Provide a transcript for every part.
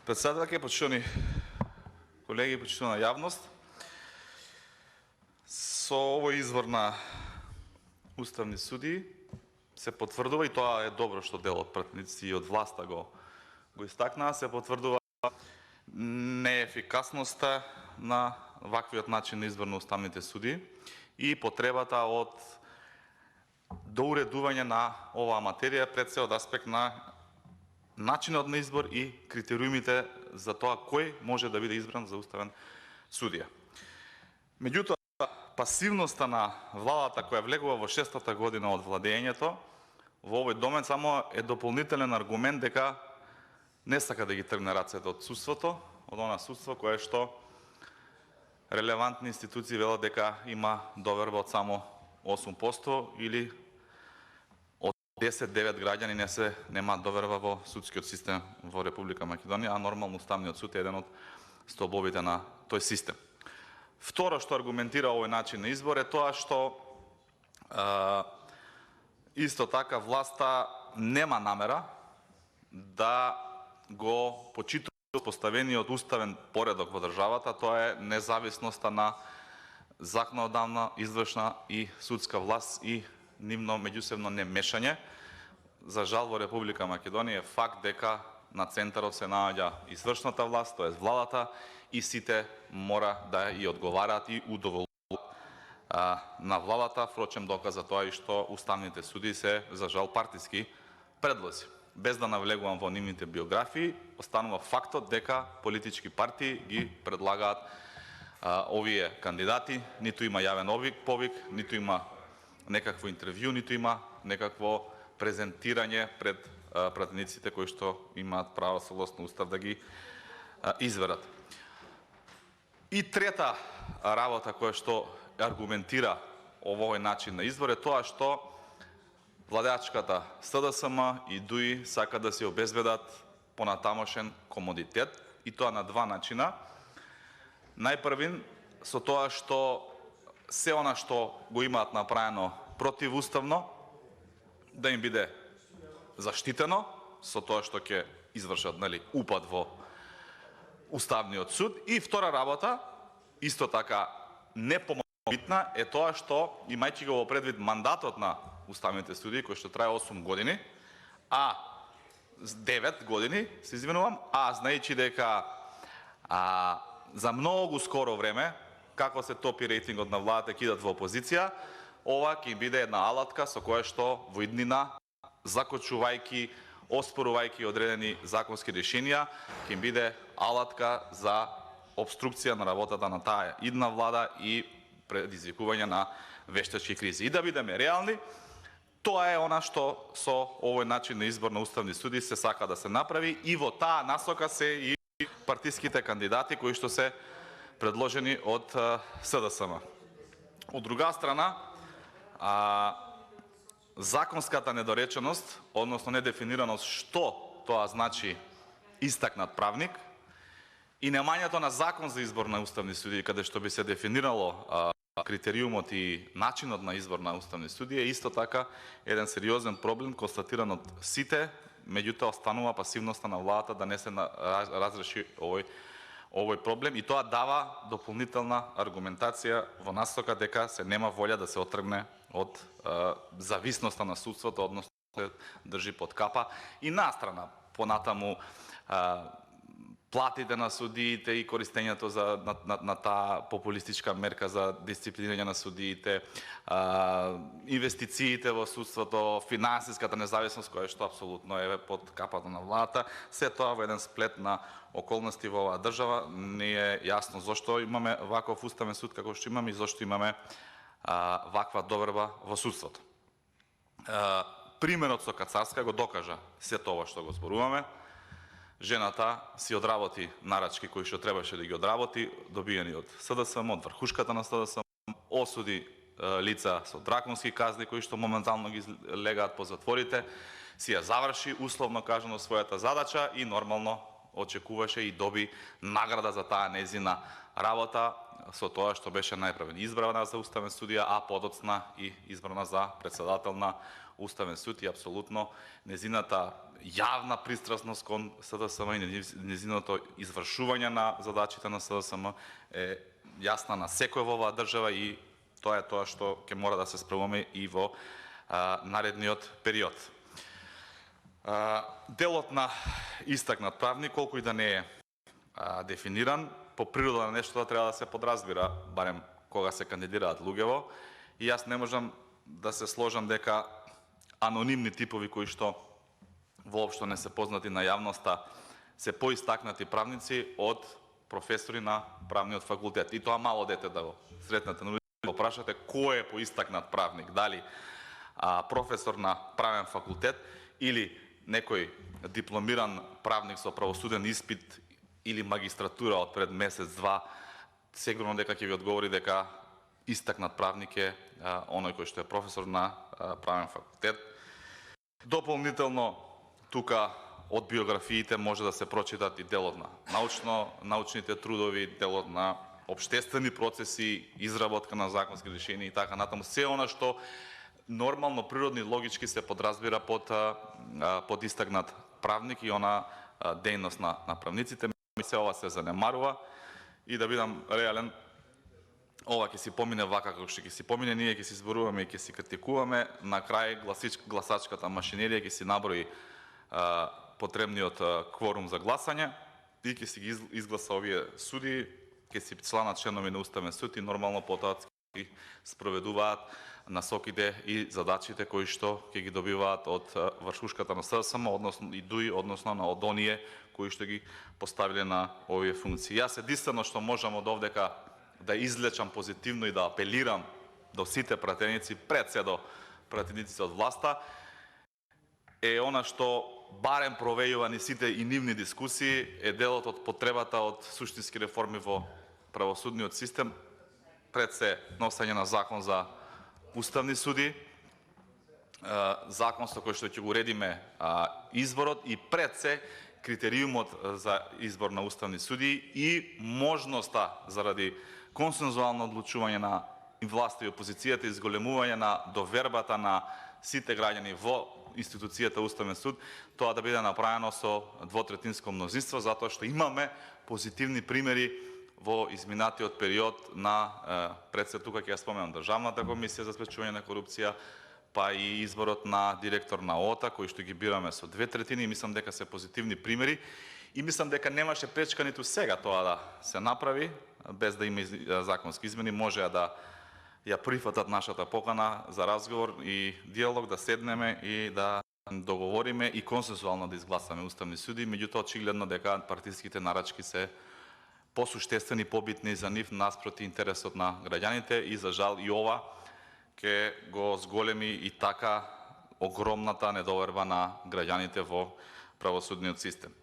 Председателке, почитувани колеги, почитувана јавност, со овој избор на уставни судии се потврдува, и тоа е добро што дел од пратеници и од власта го истакнаа, се потврдува неефикасноста на ваквиот начин на избор на уставните судии и потребата од доуредување на оваа материја пред се од аспект на начинот на избор и критериумите за тоа кој може да биде избран за уставен судија. Меѓутоа, пасивноста на владата која влегува во 6-та година од владењето во овој домен само е дополнителен аргумент дека не сака да ги тргне рацете од судството, од она судство кое што релевантни институции велат дека има доверба од само 8% или 10-9 граѓани нема доверба во судскиот систем во Република Македонија, а нормално уставниот суд е еден од столбовите на тој систем. Второ што аргументира овој начин на избор е тоа што исто така власта нема намера да го почитува поставениот уставен поредок во државата, тоа е независноста на законодавна, извршна и судска власт и нивно меѓусебно немешање. За жал во Република Македонија е факт дека на центарот се наоѓа извршната власт, тоест владата, и сите мора да и одговараат и удоволуваат на владата. Впрочем, доказ за тоа и што уставните судии се за жал партиски предлози. Без да навлегувам во нивните биографии, останува фактот дека политички партии ги предлагаат овие кандидати, ниту има јавен повик, ниту има некакво интервју, ниту има некакво презентирање пред пратениците кои што имаат право согласно устав да ги изберат. И трета работа која што аргументира овој начин на избор е тоа што владеачката СДСМ и ДУИ сака да се обезбедат понатамошен комодитет, и тоа на два начина. Најпрвин со тоа што се она што го имаат направено противуставно да им биде заштитено со тоа што ќе извршат упад во Уставниот суд. И втора работа, исто така не помалобитна, е тоа што, имајќи го во предвид мандатот на уставните судии кој што трае 8 години, 9 години, се извинувам, знаејќи дека за многу скоро време, како се топи рейтингот на владата, ќе идат во опозиција, ова ќе биде една алатка со која што во иднина, закочувајќи, оспорувајќи одредени законски решенија, ќе биде алатка за обструкција на работата на таа идна влада и предизвикување на вештачки кризи. И да бидеме реални, тоа е она што со овој начин на избор на уставни судии се сака да се направи, и во таа насока се и партиските кандидати кои што се предложени од СДСМ. Од друга страна, законската недореченост, односно недефинираност што тоа значи истакнат правник, и немањето на закон за избор на уставни судии, каде што би се дефинирало критериумот и начинот на избор на уставни судии, е исто така еден сериозен проблем констатиран од сите, меѓутоа останува пасивноста на владата да не се разреши овој проблем, и тоа дава дополнителна аргументација во насока дека се нема волја да се отргне од зависноста на судството, односно се држи под капа. И настрана понатаму платите на судиите и користењето на таа популистичка мерка за дисциплинирање на судиите, инвестициите во судството, финансиската независност која што апсолутно е под капата на владата, се тоа во еден сплет на околности во оваа држава. Не е јасно зошто имаме ваков уставен суд како што имаме и зошто имаме ваква доверба во судството. Примерот со Кацарска го докажа сето ова што го зборуваме. Жената си одработи нарачки кои што требаше да ги одработи, добиени од СДСМ, од врхушката на СДСМ, осуди лица со драконски казни кои што моментално ги легаат по затворите, си ја заврши условно кажано својата задача и нормално очекуваше и доби награда за таа незина работа со тоа што беше најпрвен избрана за уставен судија, а подоцна и избрана за председател на Уставен суд, и апсолутно незината јавна пристрасност кон СДСМ и незиното извршување на задачите на СДСМ е јасна на секој во оваа држава и тоа е тоа што ќе мора да се справуваме и во наредниот период. Делот на истакнат правник, колку и да не е дефиниран, по природа на нешто треба да се подразбира, барем кога се кандидираат луѓево, и јас не можам да се сложам дека анонимни типови кои што воопшто не се познати на јавноста се поистакнати правници од професори на правниот факултет. И тоа мало дете да го сретнете на улица, да прашате кој е поистакнат правник, дали професор на правен факултет или некој дипломиран правник со правосуден испит или магистратура од пред месец-два, сигурно дека ќе ви одговори дека истакнат правник е оној кој што е професор на правен факултет. Дополнително, тука од биографиите може да се прочитат и делот на научните трудови, делот на општествени процеси, изработка на законски решенија и така натаму. Се она што нормално, природно и логички се подразбира под истакнат правник и она дејност на правниците. Ми се ова се занемарува и да бидам реален, ова ќе си помине вака како што ќе си помине, ние ќе си зборуваме и ќе си критикуваме, на крај гласачката машинерија ќе си наброи потребниот кворум за гласање и ќе си ги изгласа овие суди, ќе си членат членови на Уставен суд и нормално потоа ќе спроведуваат насоките и задачите кои што ќе ги добиваат од вршушката на СДСМ, односно и ДУИ, односно на од оние кои што ги поставиле на овие функции. Јас единствено што можам од овдека да излечам позитивно и да апелирам до сите пратеници, пред се до пратениците од власта, е она што барем провејува ни сите и нивни дискусии, е делот од потребата од суштински реформи во правосудниот систем, пред се носење на закон за уставни суди, закон со кој што ќе го уредиме изборот и пред се критериумот за избор на уставни суди и можноста заради консензуално одлучување на власта и опозицијата и изголемување на довербата на сите граѓани во институцијата Уставен суд, тоа да биде направено со двотретинско мнозинство, затоа што имаме позитивни примери во изминатиот период на пред се тука ќе ја споменам Државната комисија за спречување на корупција, па и изборот на директор на ОТА, кој што ги бираме со 2/3, и мислам дека се позитивни примери. И мислам дека немаше пречка ниту сега тоа да се направи, без да има законски измени, може да ја прифатат нашата покана за разговор и диалог, да седнеме и да договориме и консенсуално да изгласаме уставни суди. Меѓутоа, очигледно дека партиските нарачки се посуштествени, побитни за нив наспроти интересот на граѓаните и за жал и ова ќе го зголеми и така огромната недоверба на граѓаните во правосудниот систем.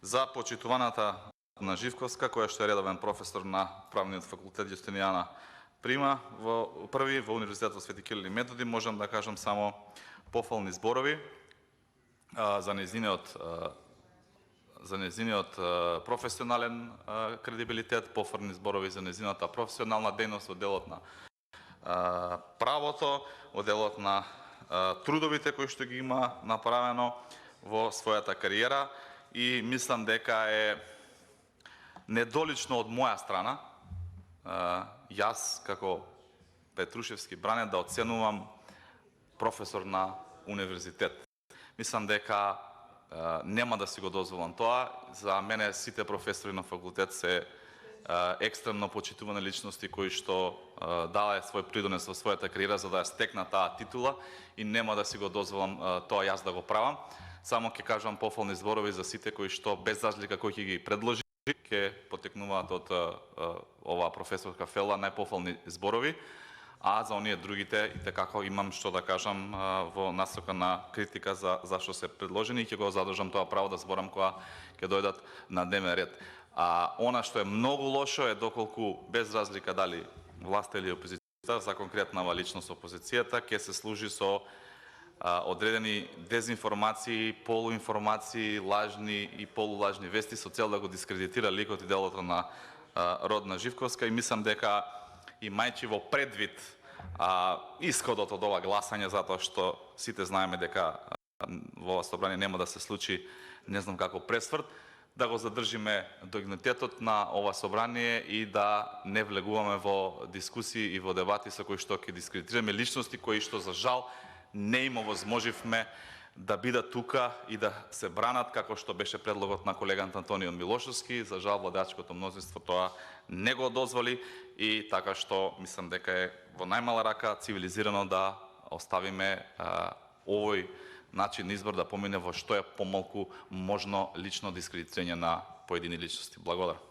За почитуваната на Живковска, која што е редовен професор на Правниот факултет Јустинијана Прима први во Универзитетот Свети Кирил и Методи, можам да кажам само пофални зборови за незиниот професионален кредибилитет, пофални зборови за незината професионална дејност во делот на правото, во делот на трудовите кои што ги има направено во својата кариера, и мислам дека е недолично од моја страна јас како Петрушевски бранет да оценувам професор на универзитет. Мислам дека нема да си го дозволам тоа. За мене сите професори на факултет се екстремно почитувани личности кои што даде свој придонес во својата кариера за да ја стекна таа титула и нема да си го дозволам тоа јас да го правам. Само ќе кажам пофални зборови за сите кои што без разлика кој ќе ги предложи ќе потекнуваат од оваа професорска фела најпофални зборови, а за оние другите и како имам што да кажам во насока на критика за зашто се предложени и ќе го задржам тоа право да зборам кога ќе дојдат на дневен ред. Она што е многу лошо е доколку без разлика дали власта или опозицијата, за конкретнава личност опозицијата ќе се служи со одредени дезинформации, полуинформации, лажни и полулажни вести со цел да го дискредитира ликот и делото на Родна Живковска, и мислам дека имајќи во предвид исходот од ова гласање, затоа што сите знаеме дека во ова собрание нема да се случи не знам како пресврт, да го задржиме дигнитетот на ова собрание и да не влегуваме во дискусии и во дебати со кои што ќе дискредитираме личности кои што за жал не им овозможивме да бидат тука и да се бранат како што беше предлогот на колегата Антонио Милошевски. За жал владеачкото мнозинство тоа не го дозволи и така што мислам дека е во најмала рака цивилизирано да оставиме овој начин на избор да помине во што е помалку можно лично дискредитирање на поедини личности. Благодарам.